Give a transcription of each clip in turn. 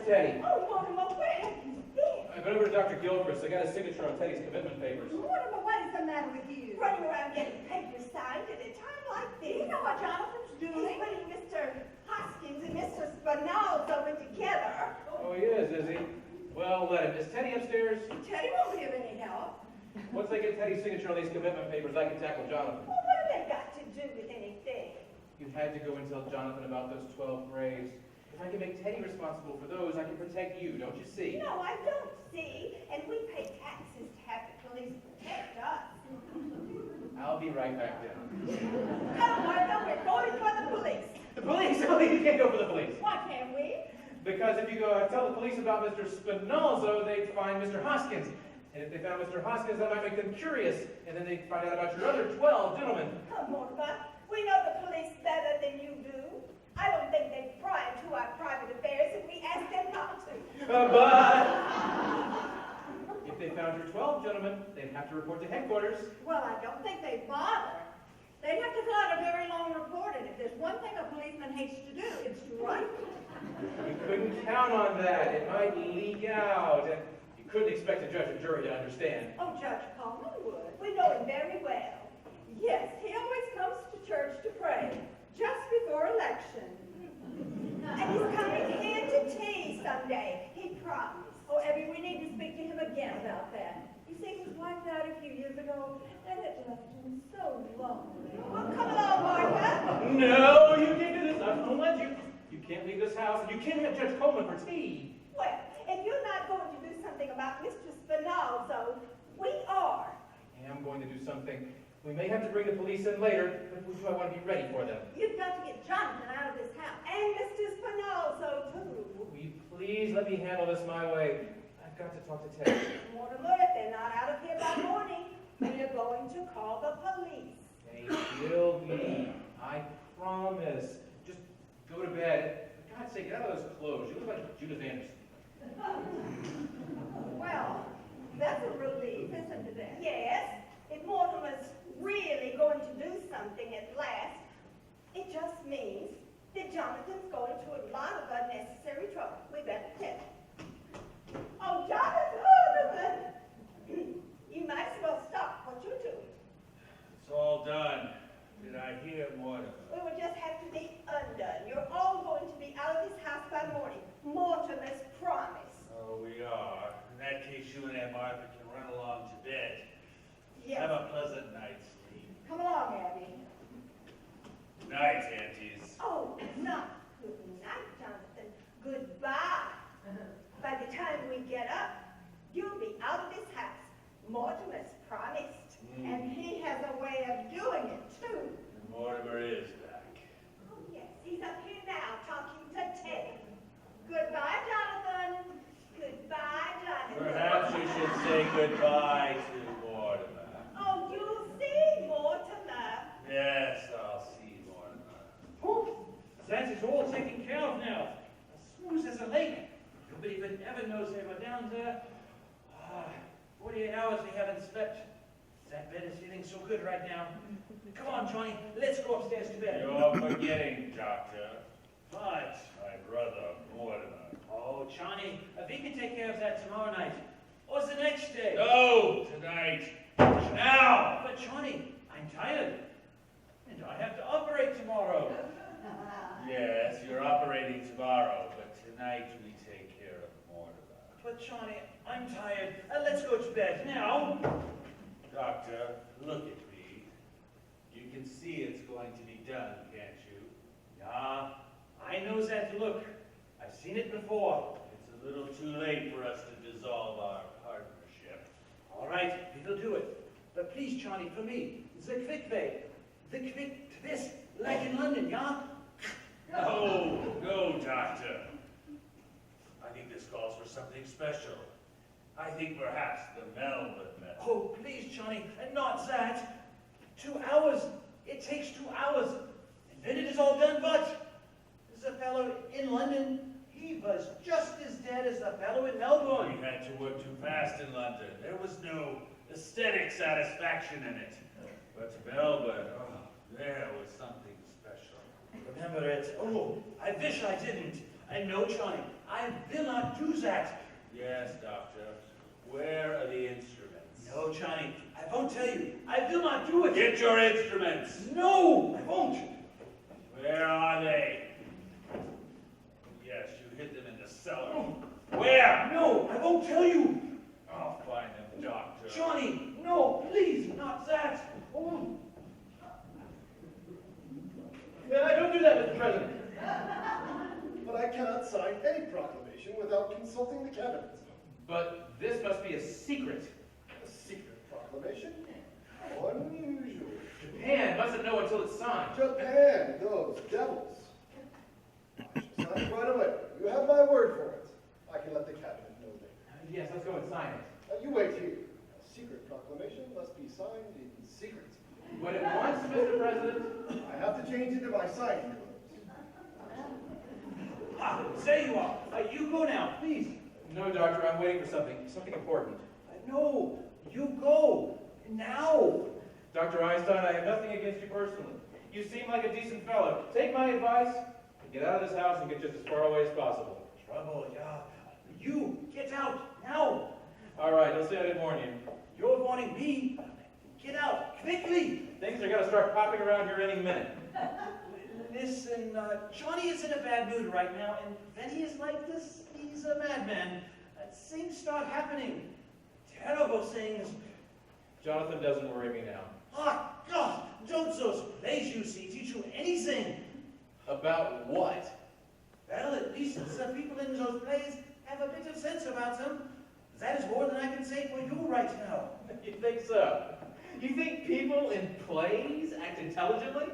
Teddy? Oh, Mortimer, where have you been? I've been over to Dr. Gilchrist. I got his signature on Teddy's commitment papers. Mortimer, what is the matter with you? Running around getting papers signed at a time like this. You know what Jonathan's doing? He's putting Mr. Hoskins and Mr. Spinalzo in together. Oh, he is he? Well, let him. Is Teddy upstairs? Teddy won't give any help. Once I get Teddy's signature on these commitment papers, I can tackle Jonathan. Well, what have they got to do with anything? You had to go and tell Jonathan about those 12 graves. If I can make Teddy responsible for those, I can protect you, don't you see? No, I don't see. And we pay taxes to have the police protect us. I'll be right back then. Come on, no, we're going for the police. The police? Oh, you can't go for the police. Why can't we? Because if you go tell the police about Mr. Spinalzo, they'd find Mr. Hoskins. And if they found Mr. Hoskins, that might make them curious. And then they'd find out about your other 12 gentlemen. Come, Mortimer. We know the police better than you do. I don't think they pry into our private affairs if we ask them not to. But if they found your 12 gentlemen, they'd have to report to headquarters. Well, I don't think they'd bother. They'd have to fill out a very long report, and if there's one thing a policeman hates to do, it's to write. You couldn't count on that. It might leak out. And you couldn't expect a judge or jury to understand. Oh, Judge Coleman would. We know him very well. Yes, he always comes to church to pray, just before election. And he's coming here to tea someday, he promised. Oh, Abby, we need to speak to him again about that. You see, he was wiped out a few years ago, and it left him so lonely. Well, come along, Martha. No, you can't do this. I won't let you. You can't leave this house, and you can't have Judge Coleman for tea. Well, if you're not going to do something about Mr. Spinalzo, we are. I am going to do something. We may have to bring the police in later, but do I want to be ready for them? You've got to get Jonathan out of this house, and Mr. Spinalzo, too. Will you please let me handle this my way? I've got to talk to Teddy. Mortimer, if they're not out of here by morning, we're going to call the police. They will be. I promise. Just go to bed. For God's sake, get out of those clothes. You look like Judith Anderson. Well, that's a relief, isn't it? Yes. If Mortimer's really going to do something at last, it just means that Jonathan's going to a lot of unnecessary trouble. We better tell him. Oh, Jonathan! You might as well stop what you're doing. It's all done. Did I hear Mortimer? We will just have to be undone. You're all going to be out of this house by morning. Mortimer's promise. Oh, we are. In that case, you and Aunt Martha can run along to bed. Yes. Have a pleasant night's sleep. Come along, Abby. Night, aunties. Oh, not good night, Jonathan. Goodbye. By the time we get up, you'll be out of this house. Mortimer's promised. And he has a way of doing it, too. And Mortimer is back. Oh, yes. He's up here now talking to Teddy. Goodbye, Jonathan. Goodbye, Jonathan. Perhaps you should say goodbye to Mortimer. Oh, you'll see, Mortimer. Yes, I'll see Mortimer. Whew. That is all taken care of now. As smooth as a lake. Nobody even ever knows they were down there. 48 hours we haven't slept. That bed is feeling so good right now. Come on, Johnny, let's go upstairs to bed. You're forgetting, Doctor. But, My brother, Mortimer. oh, Johnny, we can take care of that tomorrow night. Or the next day. No, tonight. Now! But, Johnny, I'm tired. And I have to operate tomorrow. Yes, you're operating tomorrow, but tonight we take care of Mortimer. But, Johnny, I'm tired. Let's go to bed now. Doctor, look at me. You can see it's going to be done, can't you? Yeah, I know that look. I've seen it before. It's a little too late for us to dissolve our partnership. All right, we will do it. But please, Johnny, for me, the quick way. The quick twist, like in London, yeah? No, Doctor. I think this calls for something special. I think perhaps the Melbourne method. Oh, please, Johnny, and not that. 2 hours. It takes 2 hours. And then it is all done, but the fellow in London, he was just as dead as the fellow in Melbourne. We had to work too fast in London. There was no aesthetic satisfaction in it. But Melbourne, oh, there was something special. Remember it. Oh, I wish I didn't. And no, Johnny, I will not do that. Yes, Doctor. Where are the instruments? No, Johnny, I won't tell you. I will not do it. Get your instruments! No, I won't. Where are they? Yes, you hid them in the cellar. Where? No, I won't tell you. I'll find them, Doctor. Johnny, no, please, not that. Oh. Don't do that, Mr. President. But I cannot sign any proclamation without consulting the cabinet. But this must be a secret. A secret proclamation? Unusual. Japan mustn't know until it's signed. Japan, those devils. I shall sign it right away. You have my word for it. I can let the cabinet know later. Yes, let's go and sign it. You wait here. A secret proclamation must be signed in secret. But at once, Mr. President. I have to change into my signing clothes. Ah, there you are. You go now, please. No, Doctor, I'm waiting for something important. No, you go. Now. Dr. Einstein, I have nothing against you personally. You seem like a decent fellow. Take my advice and get out of this house and get just as far away as possible. Trouble, yeah. You, get out, now. All right, you'll see I didn't warn you. You're warning me. Get out, quickly. Things are going to start popping around here any minute. Listen, Johnny is in a bad mood right now, and when he is like this, he's a madman. Things start happening. Terrible things. Jonathan doesn't worry me now. Ah, God, don't those plays you see teach you anything? About what? Well, at least the people in those plays have a bit of sense about them. That is more than I can say for you right now. You think so? You think people in plays act intelligently?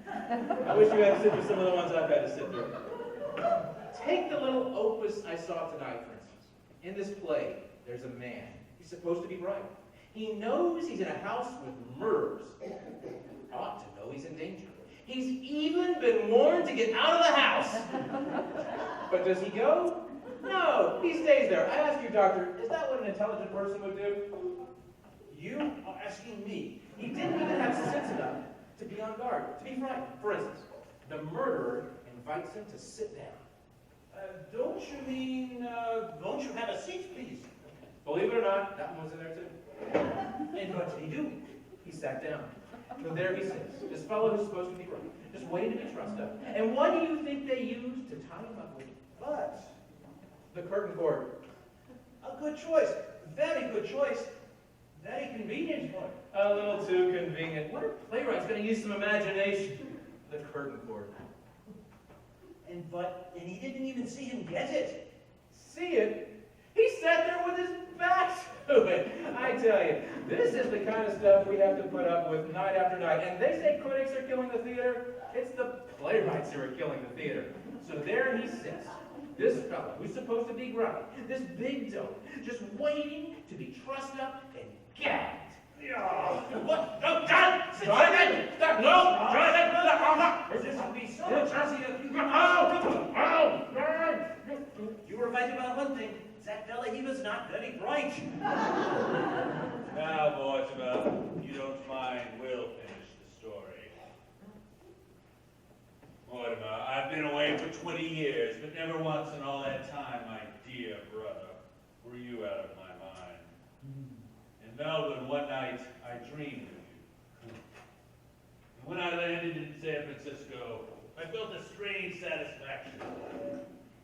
I wish you had to sit through some of the ones I've had to sit through. Take the little opus I saw tonight, for instance. In this play, there's a man. He's supposed to be bright. He knows he's in a house with murderers. Ought to know he's in danger. He's even been warned to get out of the house. But does he go? No, he stays there. I ask you, Doctor, is that what an intelligent person would do? You are asking me. He didn't even have sense enough to be on guard, to be frightened. For instance, the murderer invites him to sit down. Don't you mean, won't you have a seat, please? Believe it or not, that one was in there too. And what did he do? He sat down. And there he sits, this fellow who's supposed to be right, just waiting to be trussed up. And what do you think they used to tie him up with? But The curtain cord. a good choice. Very good choice. Very convenient for him. A little too convenient. What are playwrights going to use some imagination? The curtain cord. And he didn't even see him get it. See it? He sat there with his back to it. I tell you, this is the kind of stuff we have to put up with night after night. And they say critics are killing the theater. It's the playwrights who are killing the theater. So there he sits. This fellow who's supposed to be grumpy, this big dope, just waiting to be trussed up and gagged. What? No, John! Jonathan! Stop! No! Jonathan! This would be so much easier if you could... You were right about one thing. That fella, he was not very bright. Now, Mortimer, you don't mind, we'll finish the story. Mortimer, I've been away for 20 years, but never once in all that time, my dear brother, were you out of my mind. In Melbourne, one night, I dreamed of you. And when I landed in San Francisco, I felt a strange satisfaction.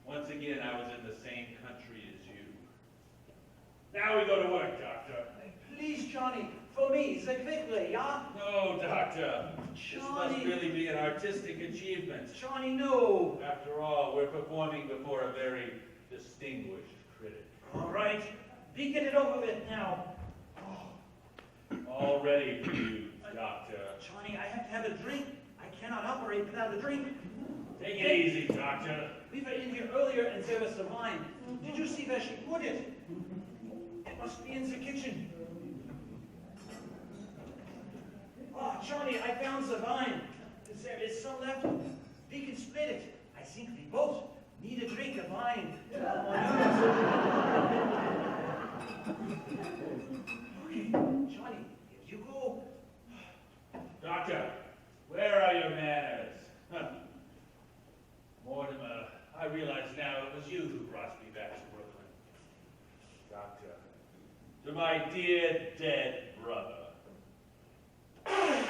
Once again, I was in the same country as you. Now we go to work, Doctor. Please, Johnny, for me, the quickly, yeah? No, Doctor. This must Johnny. really be an artistic achievement. Johnny, no. After all, we're performing before a very distinguished critic. All right, we get it over with now. All ready for you, Doctor. Johnny, I have to have a drink. I cannot operate without a drink. Take it easy, Doctor. We were in here earlier and there was some wine. Did you see where she put it? It must be in the kitchen. Oh, Johnny, I found the wine. There is some left. We can split it. I think we both need a drink of wine. Okay, Johnny, here you go. Doctor, where are your manners? Huh. Mortimer, I realize was you who brought me back to Brooklyn. Doctor, to my dear dead brother. Damn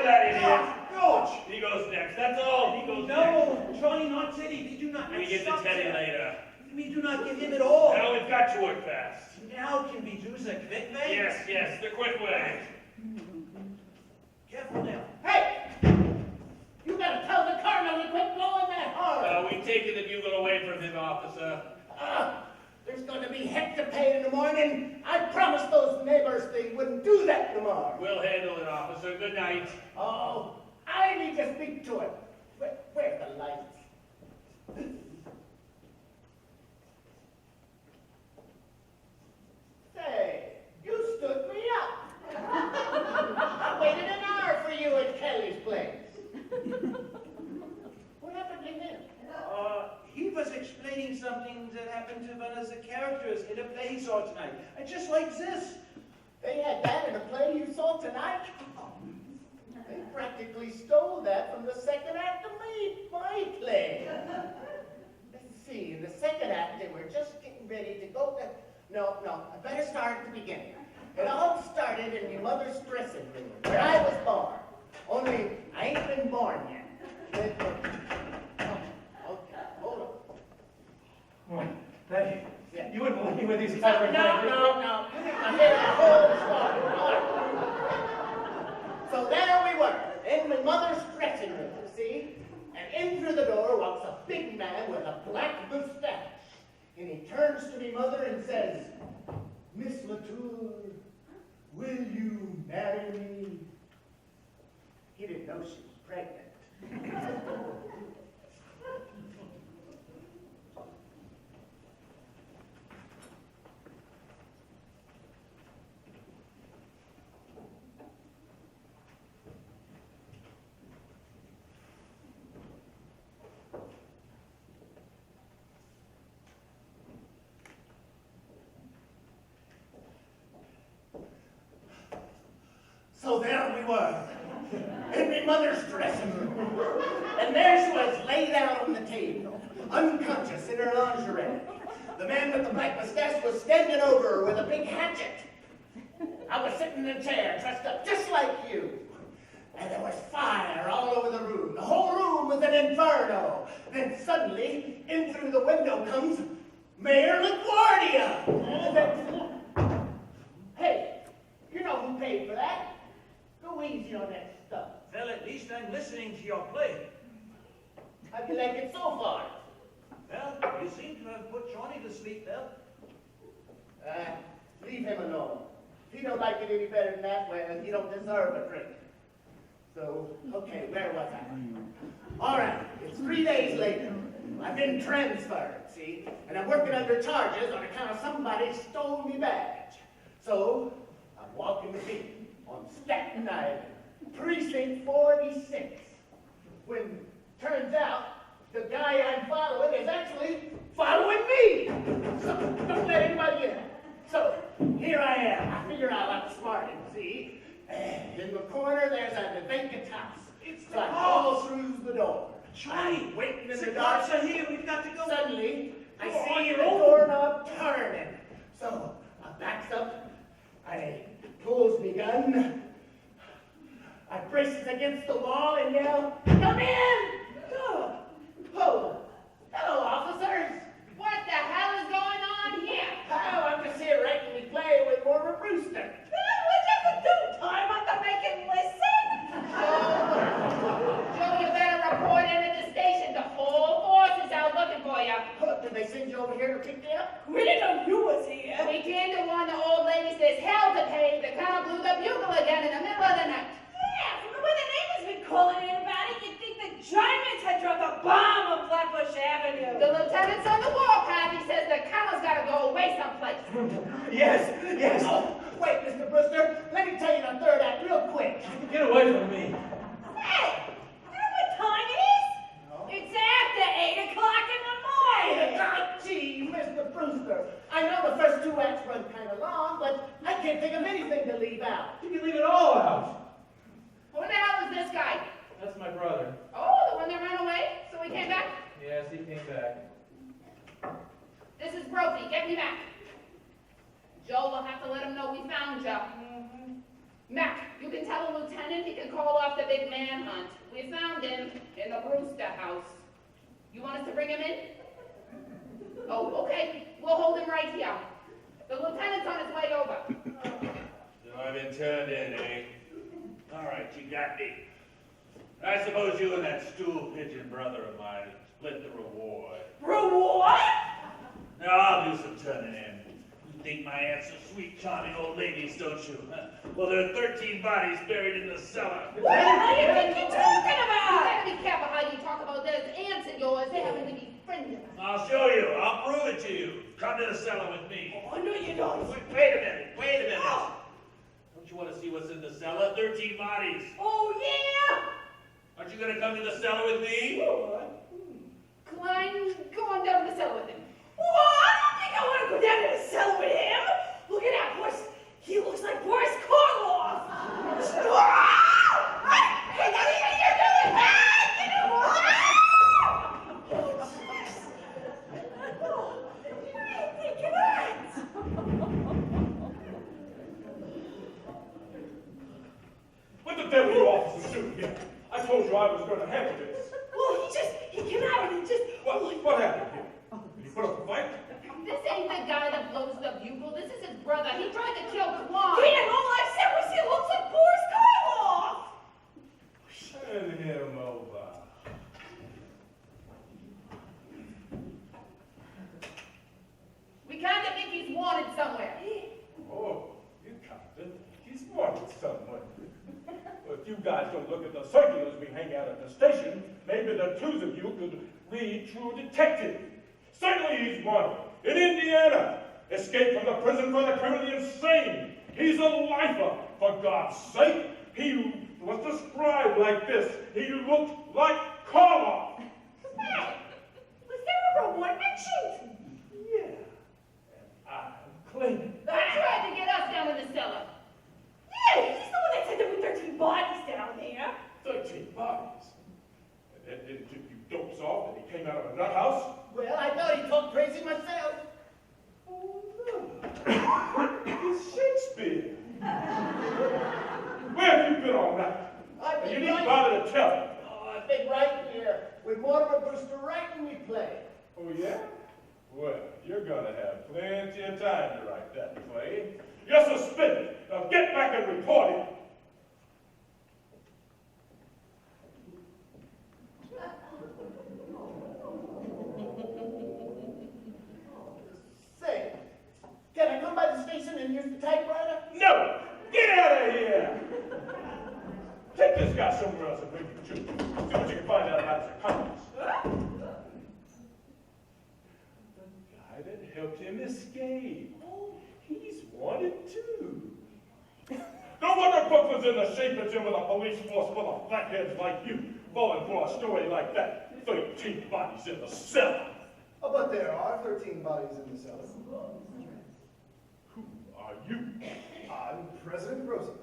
that idiot! George! He goes next, that's all. He goes next. No, Johnny, not Teddy. We do not We get to accept Teddy him. later. We do not give him at all. Now we've got to work fast. Now can we do the quick way? Yes, the quick way. Careful now. Hey! You gotta tell the colonel to quit blowing that horn. We've taken the bugle away from him, officer. There's gonna be heck to pay in the morning. I promised those neighbors they wouldn't do that tomorrow. We'll handle it, officer. Good night. Oh, I need to speak to him. Where are the lights? Say, you stood me up. I waited an hour for you at Kelly's place. What happened to him? He was explaining something that happened to one of the characters in a play he saw tonight. And just like this. They had that in a play you saw tonight? They practically stole that from the second act of my play. Let's see, in the second act, they were just getting ready to go to... No, I better start at the beginning. It all started in your mother's dressing room, where I was born. Only, I ain't been born yet. Okay, hold on. Hey, Yeah. you wouldn't believe what these No, guys are no. I hear the whole story. All right. So there we were, in my mother's dressing room, see? And in through the door walks a big man with a black mustache. And he turns to me mother and says, Miss Latour, will you marry me? He didn't know she was pregnant. So there we were, in my mother's dressing room. And there she was, laid out on the table, unconscious in her lingerie. The man with the black mustache was standing over her with a big hatchet. I was sitting in a chair, dressed up just like you. And there was fire all over the room. The whole room was an inferno. Then suddenly, in through the window comes Mayor LaGuardia. Hey, you know who paid for that? Go easy on that stuff. Well, at least I'm listening to your play. How do you like it so far? Well, you seem to have put Johnny to sleep, Bill. Leave him alone. If you don't like it any better than that, well, you don't deserve a drink. So, okay, where was I? All right, it's 3 days later. I've been transferred, see? And I'm working under charges on account of somebody stole me badge. So, I'm walking the beat on Staten Island, precinct 46. When turns out the guy I'm following is actually following me. So don't let anybody in. So here I am. I figure I'll outsmart him, see? In the corner there's a vacant house. So I crawl through the door. Johnny, I'm waiting in the the dark. cops are here. We've got to go. Suddenly, I Go on see the your own. doorknob turning. So I backs up. I pulls me gun. I braces against the wall and yell, "Come in!" Oh, hello, officers. What the hell is going on here? Oh, I'm just here writing me play with Mortimer Brewster. What you have to do? Time on to make him listen? Joe, you better report in at the station. The whole force is out looking for you. Oh, did they send you over here to pick me up? We didn't know you was here. We came to warn the old ladies there's hell to pay. The colonel blew the bugle again in the middle of the night. Yeah, from the way the neighbors been calling in about it, you'd think the Germans had dropped a bomb on Flatbush Avenue. The lieutenant's on the warpath. He says the colonel's got to go away someplace. Yes. Oh, wait, Mr. Brewster, let me tell you the third act real quick. Get away from me. Hey, you know what time it is? It's after 8 o'clock in the morning. Gee, Mr. Brewster, I know the first 2 acts run kind of long, but I can't think of anything to leave out. You can leave it all out. Who the hell is this guy? That's my brother. Oh, the one that ran away? So he came back? Yes, he came back. Brophy, get me Mac. Joe will have to let him know we found you. Mac, you can tell the lieutenant he can call off the big manhunt. We found him in the Brewster house. You want us to bring him in? Oh, okay. We'll hold him right here. The lieutenant's on his way over. So I've been turned in, eh? All right, you got me. I suppose you and that stool pigeon brother of mine split the reward. Reward? Now I'll do some turning in. You think my aunt's a sweet, charming old ladies, don't you? Well, there are 13 bodies buried in the cellar. What do you think you're talking about? You gotta be careful how you talk about those aunts of yours. They happen to be friends of mine. I'll show you. I'll prove it to you. Come to the cellar with me. Oh, no, you don't. Wait a minute. Wait a minute. Don't you want to see what's in the cellar? 13 bodies. Oh, yeah. Aren't you going to come to the cellar with me? Klein, go on down to the cellar with him. Well, I don't think I want to go down to the cellar with him. Look at that horse. He looks like Boris Karloff. Hey, what do you think you're doing? Get him off! Oh, jeez. Oh, think of that. What the devil you officers doing here? I told you I was going to handle this. Well, he came out and he just... What happened here? Did he put up a fight? This ain't the guy that blows the bugle. This is his brother. He tried to kill Klein. And all I said was he looks like Boris Karloff. Send him over. We kind of think he's wanted somewhere. Oh, you kind of think he's wanted somewhere. Well, if you guys don't look at the circulars we hang out at the station, maybe the two of you could read True Detective. Certainly he's wanted. In Indiana. Escaped from the prison for the criminally insane. He's a lifer, for God's sake. He was described like this. He looked like Karloff. Hey, was there ever one mentioned? Yeah. And I'm claiming. He tried to get us down in the cellar. Yeah, he's the one that said there were 13 bodies down there. 13 bodies. And that didn't tip you dopes off that he came out of a nut house? Well, I thought he talked crazy myself. Oh, no. It's Shakespeare. Where have you been all night? I've You been didn't right. bother to tell me. Oh, I've been right here with Mortimer Brewster right when we play. Oh, yeah? Well, you're gonna have plenty of time to write that play. You're suspended. Now get back and report it. Say, can I come by the station and use the typewriter? No! Get out of here! Take this guy somewhere else and bring you to. See what you can find out about his accomplice. The guy that helped him escape. He's wanted too. No wonder Brooklyn's in the shape it's in with a police force full of flatheads like you, falling for a story like that. 13 bodies in the cellar. Oh, but there are 13 bodies in the cellar. Who are you? I'm President Roosevelt.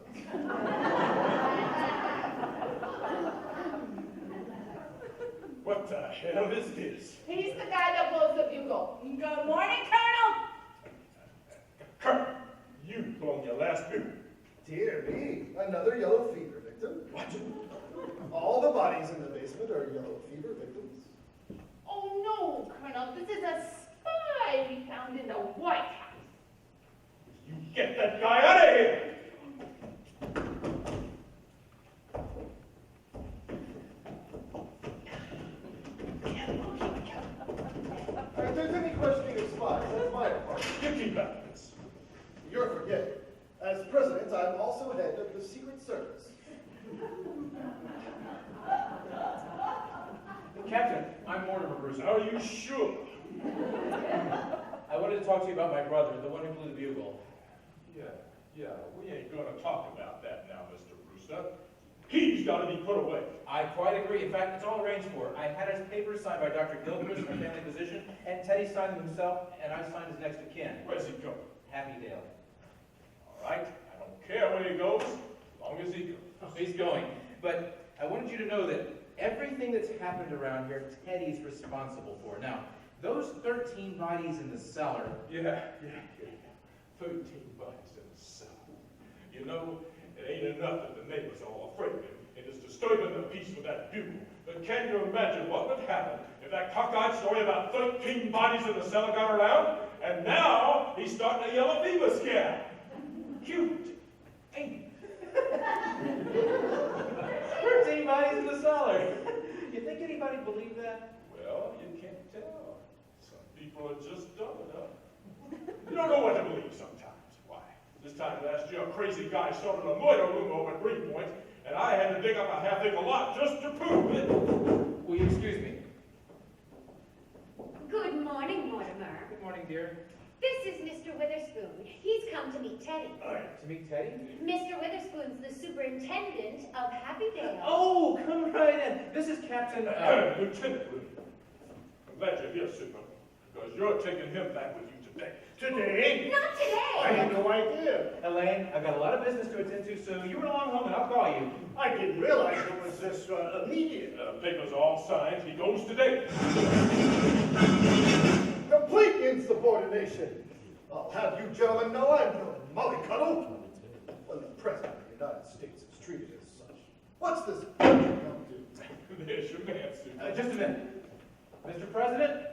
What the hell is this? He's the guy that blows the bugle. Good morning, Colonel. Colonel, you blown your last bugle. Dear me, another yellow fever victim. What? All the bodies in the basement are yellow fever victims. Oh no, Colonel, this is a spy we found in the White House. You get that guy out of here! If there's any questioning of spies, that's my department. You keep at this. You're forgetting. As president, I'm also head of the Secret Service. Captain, I'm Mortimer Brewster. Are you sure? I wanted to talk to you about my brother, the one who blew the bugle. Yeah, we ain't gonna talk about that now, Mr. Brewster. He's gotta be put away. I quite agree. In fact, it's all arranged for. I had his papers signed by Dr. Gilchrist, my family physician, and Teddy signed them himself, and I signed his next of kin. Where's he going? Happy Dale. All right, I don't care where he goes, as long as he goes. He's going. But I wanted you to know that everything that's happened around here, Teddy's responsible for. Now, those 13 bodies in the cellar. Yeah. 13 bodies in the cellar. You know, it ain't enough that the neighbors are all afraid of him. It is disturbing the peace with that bugle. But can you imagine what would happen if that cockeyed story about 13 bodies in the cellar got around? And now he's starting a yellow fever scare. Cute, ain't it? 13 bodies in the cellar. You think anybody believed that? Well, you can't tell. Some people are just dumb enough. You don't know what to believe sometimes. Why? This time last year, a crazy guy started a murder room over at Greenpoint, and I had to dig up a half-acre lot just to prove it. Will you excuse me? Good morning, Mortimer. Good morning, dear. This is Mr. Witherspoon. He's come to meet Teddy. To meet Teddy? Mr. Witherspoon's the superintendent of Happydale. Oh, come right in. This is Captain, Lieutenant Williams. I'm glad you're here, Super, because you're taking him back with you today. Today? Not I today. had no idea. Elaine, I've got a lot of business to attend to, so you run along home and I'll call you. I didn't realize it was this immediate. Papers are all signed. He goes today. Complete insubordination. I'll have you gentlemen know I'm no mollycoddle. When the President of the United States is treated as such. What's this come to? There's your man, Super. Just a minute. Mr. President,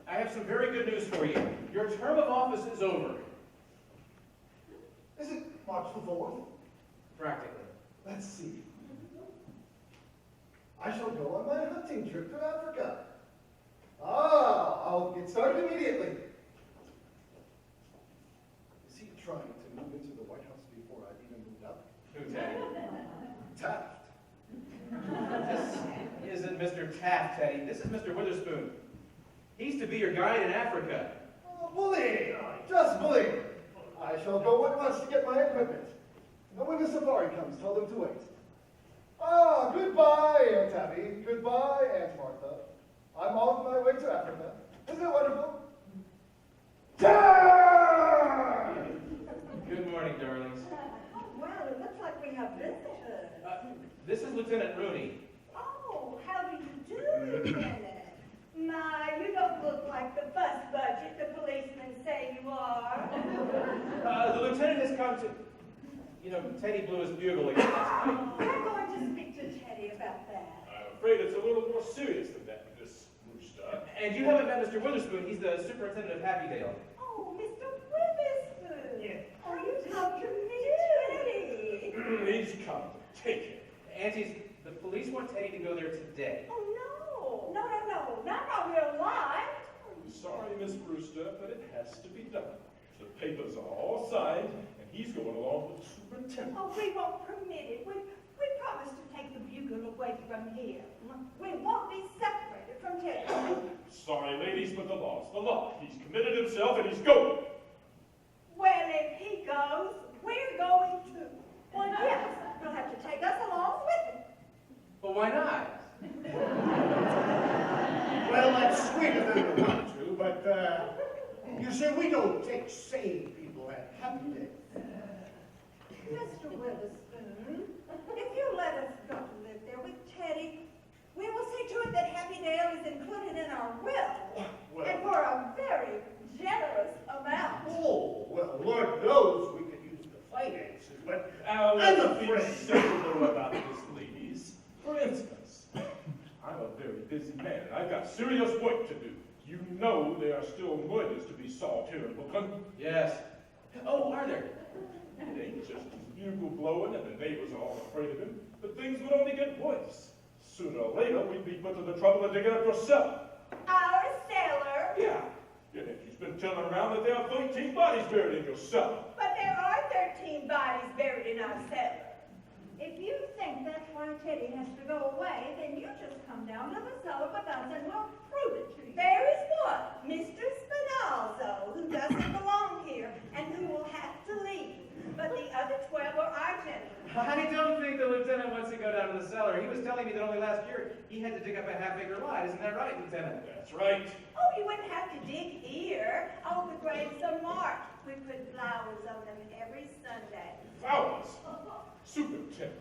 I have some very good news for you. Your term of office is over. Is it March the 4th? Practically. Let's see. I shall go on my hunting trip to Africa. I'll get started immediately. Is he trying to move into the White House before I've even moved up? Who, Teddy? Taft. This isn't Mr. Taft, Teddy. This is Mr. Witherspoon. He's to be your guide in Africa. Oh, bully! Just bully! I shall go at once to get my equipment. And when the safari comes, tell them to wait. Goodbye, Aunt Tabby. Goodbye, Aunt Martha. I'm on my way to Africa. Isn't it wonderful? Good morning, darlings. Well, it looks like we have visitors. This is Lieutenant Rooney. Oh, how do you do, Lieutenant? My, you don't look like the bus budget the policemen say you are. The lieutenant has come to... You know, Teddy blew his bugle again last night. We're going to speak to Teddy about that. I'm afraid it's a little more serious than that, Miss Brewster. And you haven't met Mr. Witherspoon. He's the superintendent of Happydale. Oh, Mr. Witherspoon. Yeah. Oh, you come to meet Teddy. He's come. Take him. Aunties, the police want Teddy to go there today. Oh, no. No. Not while we're alive. I'm sorry, Miss Brewster, but it has to be done. The papers are all signed, and he's going along with the superintendent. Oh, we won't permit it. We promised to take the bugle away from here. We won't be separated from Teddy. Sorry, ladies, but the law's the law. He's committed himself, and he's going. Well, if he goes, we're going too. Well, yes, you'll have to take us along with him. But why not? Well, that's sweet of them to want to, but, you see, we don't take sane people at Happydale. Mr. Witherspoon, if you let us go to live there with Teddy, we will see to it that Happydale is included in our will. Well. And for a very generous amount. Oh, well, Lord knows we could use the finances, but Now, I'm let's be afraid. sensible about this, ladies. For instance, I'm a very busy man, and I've got serious work to do. You know there are still murders to be solved here in Brooklyn. Yes. Oh, are there? It ain't just his bugle blowing and the neighbors are all afraid of him, but things would only get worse. Sooner or later, we'd be put to the trouble of digging up your cellar. Our cellar. Yeah. He's been telling around that there are 13 bodies buried in your cellar. But there are 13 bodies buried in our cellar. If you think that's why Teddy has to go away, then you just come down to the cellar with us and we'll prove it to you. There is one, Mr. Spinalzo, who doesn't belong here and who will have to leave. But the other 12 are our gentlemen. I don't think the lieutenant wants to go down to the cellar. He was telling me that only last year he had to dig up a half-acre lot. Isn't that right, Lieutenant? That's right. Oh, you wouldn't have to dig here. Oh, the graves are marked. We put flowers on them every Sunday. Flowers. Superintendent,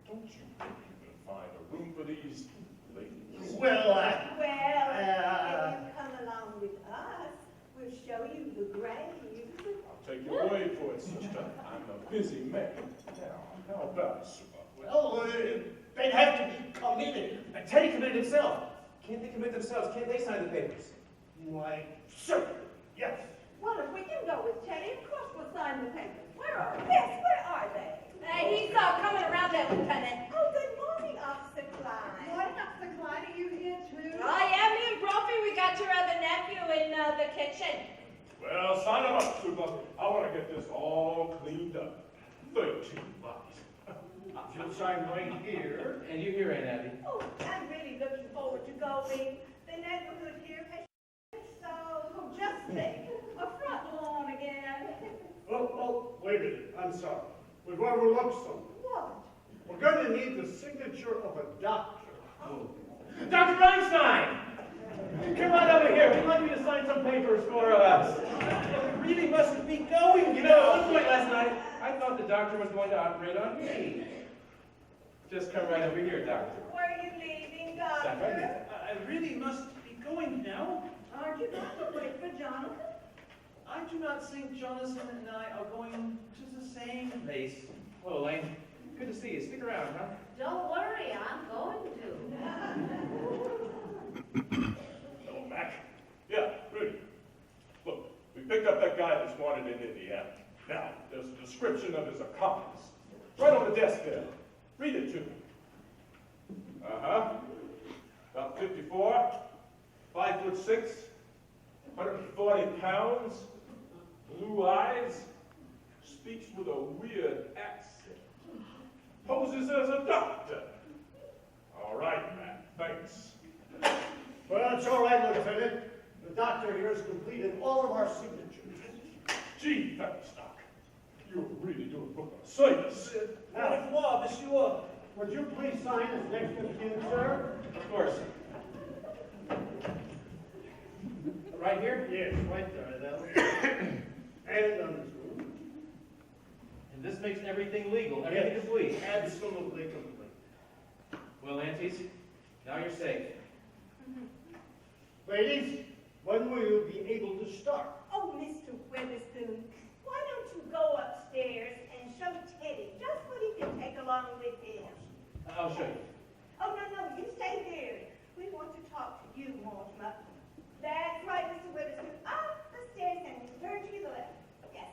don't you think you can find a room for these ladies? Well, Well, if you come along with us. We'll show you the grave. I'll take your word for it, sister. I'm a busy man. Now, how about it, sir? Well, they'd have to be committed. And Teddy committed himself. Can't they commit themselves? Can't they sign the papers? Why, certainly, yes. Well, if we can go with Teddy, of course we'll sign the papers. Where are they? Yes, where are they? He's coming around there, Lieutenant. Oh, good morning, Officer Clyde. Morning, Officer Clyde. Are you here too? Oh, yeah, me and Brophy, we got your other nephew in the kitchen. Well, sign him up, Super. I want to get this all cleaned up. 13 bodies. You'll sign right here. And you here, Aunt Abby? Oh, I'm really looking forward to going. The neighborhood here has so just think, a front lawn again. Oh, wait a minute. I'm sorry. We've overlooked something. What? We're going to need the signature of a doctor. Dr. Einstein! Come on over here. We'd like you to sign some papers for us. We really mustn't be going. You know, at one point last night, I thought the doctor was going to operate on me. Just come right over here, doctor. Where are you leaving, Stand right Doctor? here. I really must be going now. Aren't you going to wait for Jonathan? I do not think Jonathan and I are going to the same place. Hello, Elaine. Good to see you. Stick around, huh? Don't worry, I'm going to. Hello, Mac. Yeah, Rudy. Look, we picked up that guy that's wanted in Indiana. Now, there's a description of his accomplice. It's right on the desk there. Read it to me. Uh-huh. About 54, 5'6", 140 pounds, blue eyes, speaks with a weird accent, poses as a doctor. All right, Matt, thanks. Well, it's all right, Lieutenant. The doctor here has completed all of our signatures. Gee, thanks, Doc. You're really doing book of service. Now, monsieur, would you please sign as next of kin, sir? Of course. Right here? Yes, right there, then. And on this one. And this makes everything legal. Everything is legal. Absolutely complete. Well, aunties, now you're safe. Ladies, when will you be able to start? Oh, Mr. Witherspoon, why don't you go upstairs and show Teddy just what he can take along with him? I'll show you. Oh, no, you stay here. We want to talk to you, Mortimer. That's right, Mr. Witherspoon. Up the stairs and turn to the left. Yes.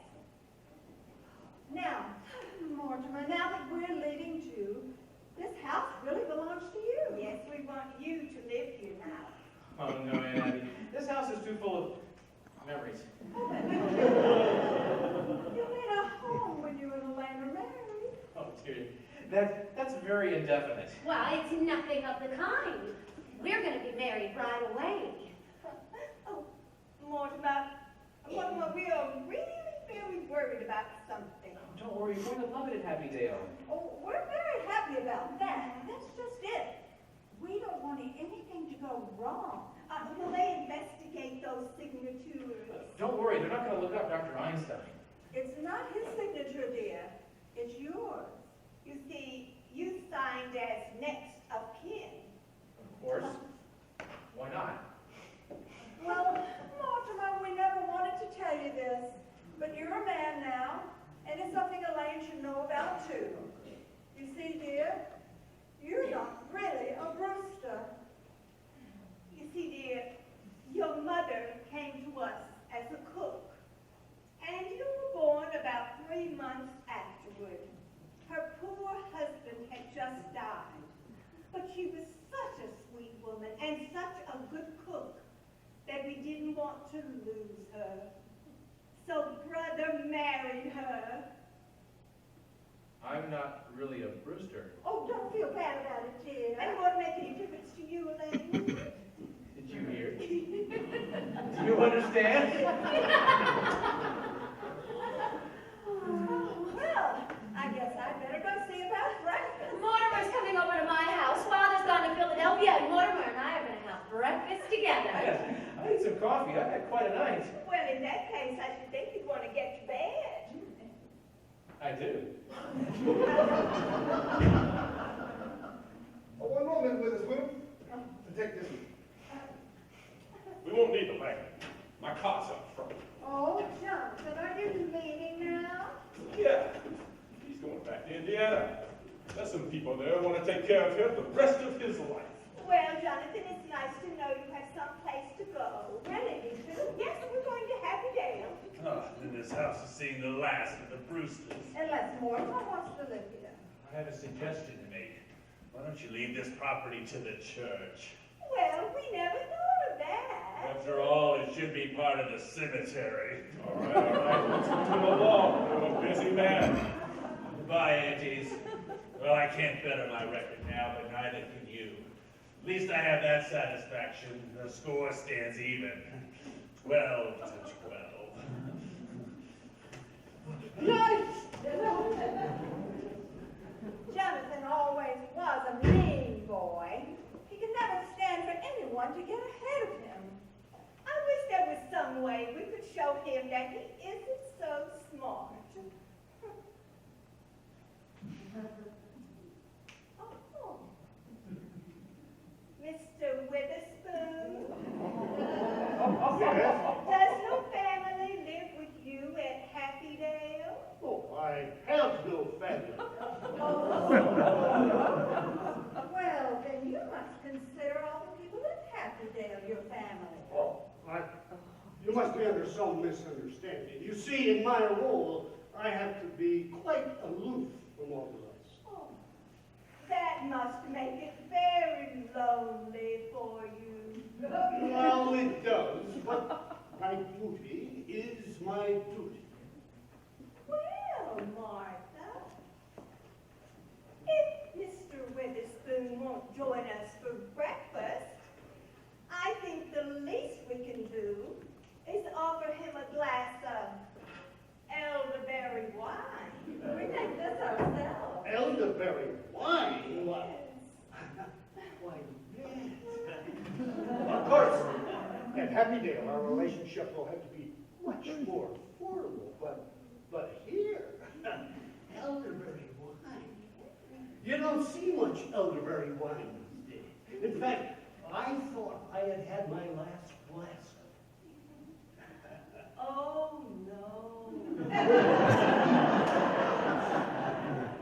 Now, Mortimer, now that we're leaving too, this house really belongs to you. Yes, we want you to live here now. Oh, no, Aunt Abby. This house is too full of memories. You made a home when you and Elaine were married. Oh, dear. That's very indefinite. Well, it's nothing of the kind. We're going to be married right away. Oh, Mortimer, we are really very worried about something. Don't worry, you're going to love it at Happy Dale. Oh, we're very happy about that. That's just it. We don't want anything to go wrong. Will they investigate those signatures? Don't worry, they're not going to look up Dr. Einstein. It's not his signature, dear. It's yours. You see, you signed as next of kin. Of course. Why not? Well, Mortimer, we never wanted to tell you this, but you're a man now, and it's something Elaine should know about too. You see, dear, you're not really a Brewster. You see, dear, your mother came to us as a cook, and you were born about 3 months afterward. Her poor husband had just died, but she was such a sweet woman and such a good cook that we didn't want to lose her. So brother married her. I'm not really a Brewster. Oh, don't feel bad about it, dear. And won't make any difference to you, Elaine. Did you hear? Do you understand? Well, I guess I'd better go see about breakfast. Mortimer's coming over to my house. Father's gone to Philadelphia, and Mortimer and I are going to have breakfast together. I need some coffee. I've had quite a night. Well, in that case, I should think you'd want to get to bed. I do. Oh, one moment, Witherspoon. To take this. We won't need the wagon. My car's up front. Oh, Johnson, are you leaving now? Yeah, he's going back to Indiana. There's some people there who want to take care of him the rest of his life. Well, Jonathan, it's nice to know you have some place to go. Really, you too? Yes, we're going to Happy Dale. Oh, then this house is seeing the last of the Brewsters. Unless Mortimer wants to live here. I have a suggestion to make. Why don't you leave this property to the church? Well, we never thought of that. After all, it should be part of the cemetery. All right, let's move along. You're a busy man. Goodbye, aunties. Well, I can't better my record now, but neither can you. At least I have that satisfaction. The score stands even. 12 to 12. Jonathan always was a mean boy. He could never stand for anyone to get ahead of him. I wish there was some way we could show him that he isn't so smart. Oh, Mr. Witherspoon, Yes? does your family live with you at Happy Dale? Oh, I have no family. Well, then you must consider all the people at Happydale your family. Oh, you must be under some misunderstanding. You see, in my role, I have to be quite aloof from all the rest. Oh, that must make it very lonely for you. Well, it does, but my duty is my duty. Well, Martha, if Mr. Witherspoon won't join us for breakfast, I think the least we can do is offer him a glass of elderberry wine. We take this ourselves. Elderberry wine? Yes. Why, yes. Of course, at Happydale, our relationship will have to be much more formal, but here, elderberry wine. You don't see much elderberry wine these days. In fact, I thought I had had my last glass of it. Oh, no.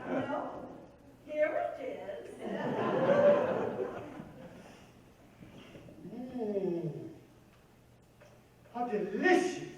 No, here it is. How delicious